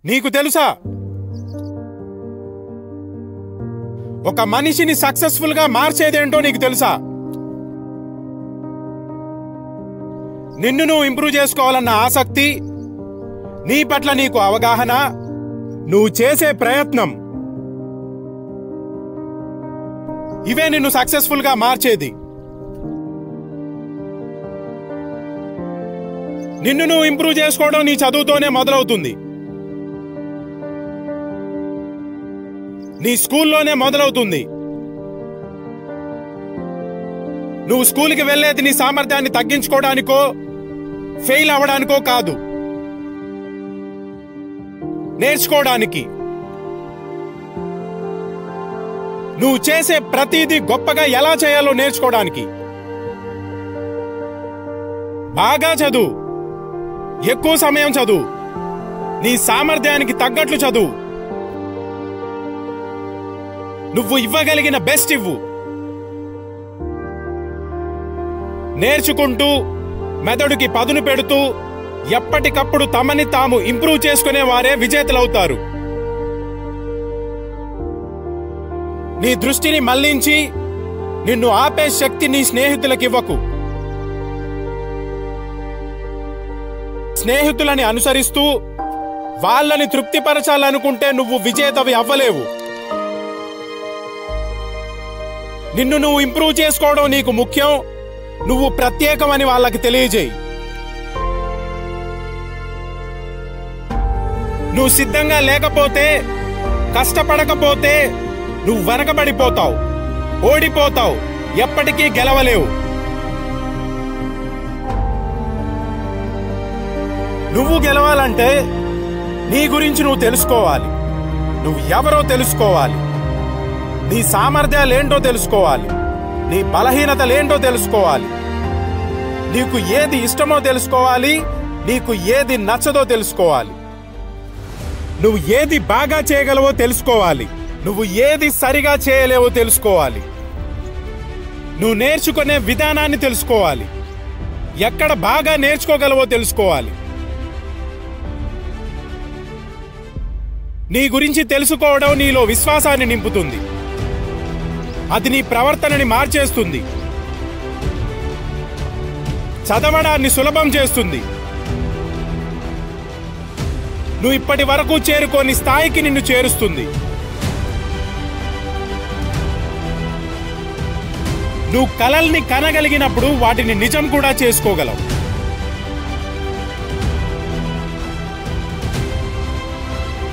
నీకు తెలుసా, ఒక మనిషిని సక్సెస్ఫుల్ గా మార్చేదేంటో నీకు తెలుసా? నిన్ను నువ్వు ఇంప్రూవ్ చేసుకోవాలన్న ఆసక్తి, నీ పట్ల నీకు అవగాహన, నువ్వు చేసే ప్రయత్నం, ఇవే నిన్ను సక్సెస్ఫుల్ గా మార్చేది. నిన్ను నువ్వు ఇంప్రూవ్ చేసుకోవడం నీ చదువుతోనే మొదలవుతుంది, నీ స్కూల్లోనే మొదలవుతుంది. నువ్వు స్కూల్కి వెళ్లేది నీ సామర్థ్యాన్ని తగ్గించుకోవడానికో ఫెయిల్ అవ్వడానికో కాదు, నేర్చుకోవడానికి. నువ్వు చేసే ప్రతిదీ గొప్పగా ఎలా చేయాలో నేర్చుకోవడానికి. బాగా చదువు, ఎక్కువ సమయం చదువు, నీ సామర్థ్యానికి తగ్గట్లు చదువు, నువ్వు ఇవ్వగలిగిన బెస్ట్ ఇవ్వు. నేర్చుకుంటూ మెదడుకి పదును పెడుతూ ఎప్పటికప్పుడు తమని తాము ఇంప్రూవ్ చేసుకునే వారే విజేతలవుతారు. నీ దృష్టిని మళ్లించి నిన్ను ఆపే శక్తి నీ స్నేహితులకివ్వకు. స్నేహితులని అనుసరిస్తూ వాళ్ళని తృప్తిపరచాలనుకుంటే నువ్వు విజేతవి అవ్వలేవు. నిన్ను నువ్వు ఇంప్రూవ్ చేసుకోవడం నీకు ముఖ్యం, నువ్వు ప్రత్యేకమని వాళ్ళకి తెలియజేయి. నువ్వు సిద్ధంగా లేకపోతే, కష్టపడకపోతే నువ్వు వెనకబడిపోతావు, ఓడిపోతావు, ఎప్పటికీ గెలవలేవు. నువ్వు గెలవాలంటే నీ గురించి నువ్వు తెలుసుకోవాలి, నువ్వు ఎవరో తెలుసుకోవాలి, నీ సామర్థ్యాలేంటో తెలుసుకోవాలి, నీ బలహీనతలేంటో తెలుసుకోవాలి, నీకు ఏది ఇష్టమో తెలుసుకోవాలి, నీకు ఏది నచ్చదో తెలుసుకోవాలి, నువ్వు ఏది బాగా చేయగలవో తెలుసుకోవాలి, నువ్వు ఏది సరిగా చేయలేవో తెలుసుకోవాలి, నువ్వు నేర్చుకునే విధానాన్ని తెలుసుకోవాలి, ఎక్కడ బాగా నేర్చుకోగలవో తెలుసుకోవాలి. నీ గురించి తెలుసుకోవడం నీలో విశ్వాసాన్ని నింపుతుంది, అది నీ ప్రవర్తనని మార్చేస్తుంది, చదవడాన్ని సులభం చేస్తుంది. నువ్వు ఇప్పటి వరకు చేరుకోని స్థాయికి నిన్ను చేరుస్తుంది. నువ్వు కలల్ని కనగలిగినప్పుడు వాటిని నిజం కూడా చేసుకోగలవు.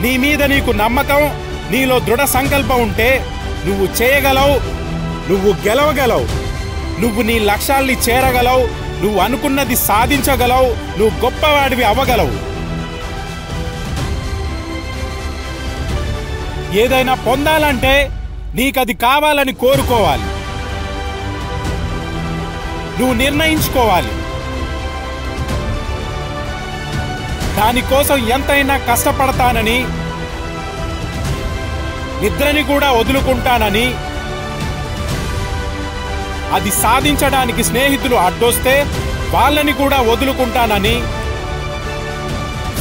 నీ మీద నీకు నమ్మకం, నీలో దృఢ సంకల్పం ఉంటే నువ్వు చేయగలవు, నువ్వు గెలవగలవు, నువ్వు నీ లక్ష్యాల్ని చేరగలవు, నువ్వు అనుకున్నది సాధించగలవు, నువ్వు గొప్పవాడివి అవ్వగలవు. ఏదైనా పొందాలంటే నీకది కావాలని కోరుకోవాలి, నువ్వు నిర్ణయించుకోవాలి, దానికోసం ఎంతైనా కష్టపడతానని, నిద్రని కూడా వదులుకుంటానని, అది సాధించడానికి స్నేహితులు అడ్డొస్తే వాళ్ళని కూడా వదులుకుంటానని,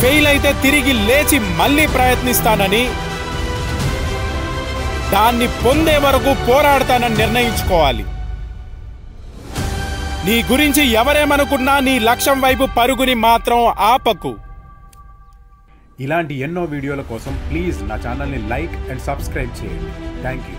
ఫెయిల్ అయితే తిరిగి లేచి మళ్ళీ ప్రయత్నిస్తానని, దాన్ని పొందే వరకు పోరాడతానని నిర్ణయించుకోవాలి. నీ గురించి ఎవరేమనుకున్నా నీ లక్ష్యం వైపు పరుగుని మాత్రం ఆపకు. ఇలాంటి ఎన్నో వీడియోల కోసం ప్లీజ్ నా ఛానల్ని లైక్ అండ్ సబ్స్క్రైబ్ చేయండి. Thank you.